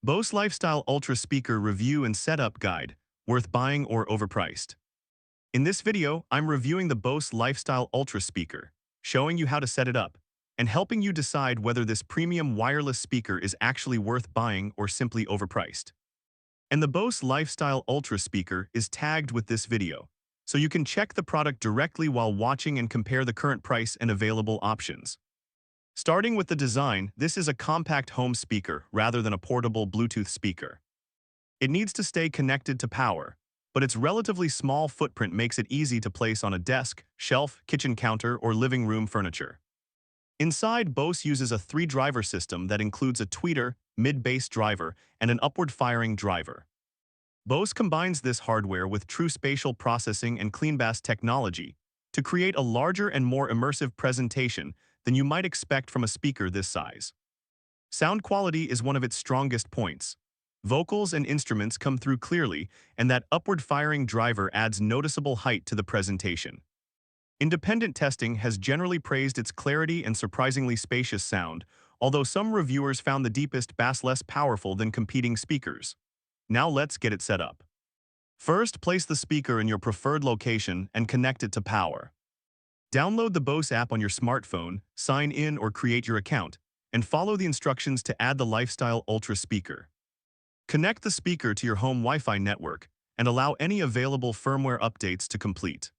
Bose Lifestyle Ultra Speaker Review and Setup Guide, worth buying or overpriced. In this video, I'm reviewing the Bose Lifestyle Ultra Speaker, showing you how to set it up, and helping you decide whether this premium wireless speaker is actually worth buying or simply overpriced. And the Bose Lifestyle Ultra Speaker is tagged with this video, so you can check the product directly while watching and compare the current price and available options. Starting with the design, this is a compact home speaker rather than a portable Bluetooth speaker. It needs to stay connected to power, but its relatively small footprint makes it easy to place on a desk, shelf, kitchen counter, or living room furniture. Inside, Bose uses a three-driver system that includes a tweeter, mid-bass driver, and an upward-firing driver. Bose combines this hardware with true spatial processing and clean bass technology to create a larger and more immersive presentation than you might expect from a speaker this size. Sound quality is one of its strongest points. Vocals and instruments come through clearly, and that upward-firing driver adds noticeable height to the presentation. Independent testing has generally praised its clarity and surprisingly spacious sound, although some reviewers found the deepest bass less powerful than competing speakers. Now let's get it set up. First, place the speaker in your preferred location and connect it to power. Download the Bose app on your smartphone, sign in or create your account, and follow the instructions to add the Lifestyle Ultra speaker. Connect the speaker to your home Wi-Fi network and allow any available firmware updates to complete.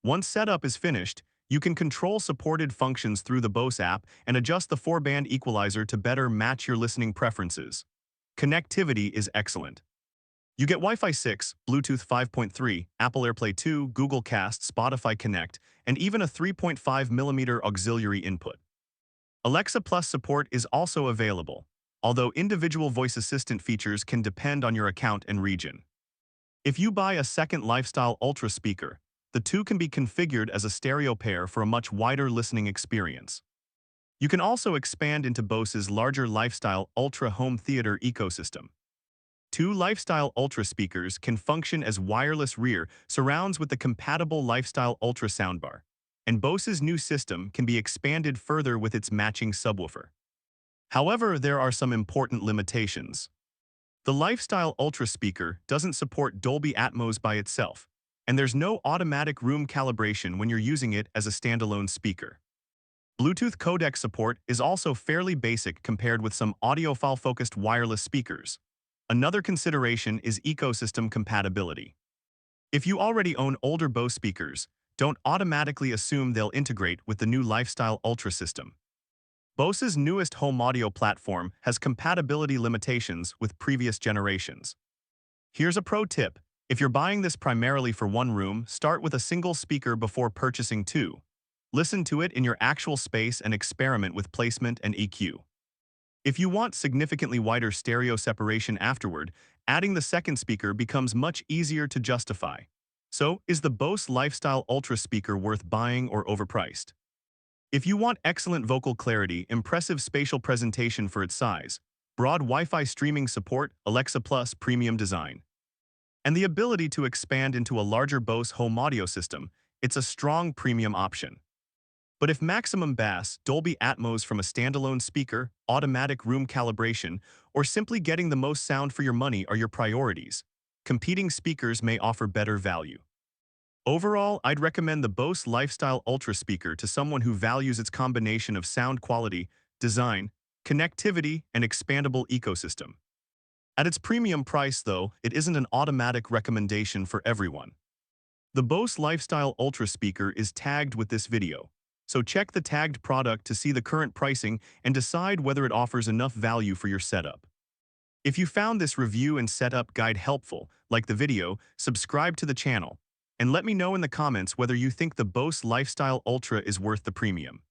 Once setup is finished, you can control supported functions through the Bose app and adjust the 4-band equalizer to better match your listening preferences. Connectivity is excellent. You get Wi-Fi 6, Bluetooth 5.3, Apple AirPlay 2, Google Cast, Spotify Connect, and even a 3.5mm auxiliary input. Alexa Plus support is also available, although individual voice assistant features can depend on your account and region. If you buy a second Lifestyle Ultra speaker, the two can be configured as a stereo pair for a much wider listening experience. You can also expand into Bose's larger Lifestyle Ultra home theater ecosystem. Two Lifestyle Ultra speakers can function as wireless rear surrounds with the compatible Lifestyle Ultra soundbar, and Bose's new system can be expanded further with its matching subwoofer. However, there are some important limitations. The Lifestyle Ultra speaker doesn't support Dolby Atmos by itself, and there's no automatic room calibration when you're using it as a standalone speaker. Bluetooth codec support is also fairly basic compared with some audiophile-focused wireless speakers. Another consideration is ecosystem compatibility. If you already own older Bose speakers, don't automatically assume they'll integrate with the new Lifestyle Ultra system. Bose's newest home audio platform has compatibility limitations with previous generations. Here's a pro tip. If you're buying this primarily for one room, start with a single speaker before purchasing two. Listen to it in your actual space and experiment with placement and EQ. If you want significantly wider stereo separation afterward, adding the second speaker becomes much easier to justify. So, is the Bose Lifestyle Ultra speaker worth buying or overpriced? If you want excellent vocal clarity, impressive spatial presentation for its size, broad Wi-Fi streaming support, Alexa Plus premium design, and the ability to expand into a larger Bose home audio system, it's a strong premium option. But if maximum bass, Dolby Atmos from a standalone speaker, automatic room calibration, or simply getting the most sound for your money are your priorities, competing speakers may offer better value. Overall, I'd recommend the Bose Lifestyle Ultra speaker to someone who values its combination of sound quality, design, connectivity, and expandable ecosystem. At its premium price, though, it isn't an automatic recommendation for everyone. The Bose Lifestyle Ultra speaker is tagged with this video, so check the tagged product to see the current pricing and decide whether it offers enough value for your setup. If you found this review and setup guide helpful, like the video, subscribe to the channel, and let me know in the comments whether you think the Bose Lifestyle Ultra is worth the premium.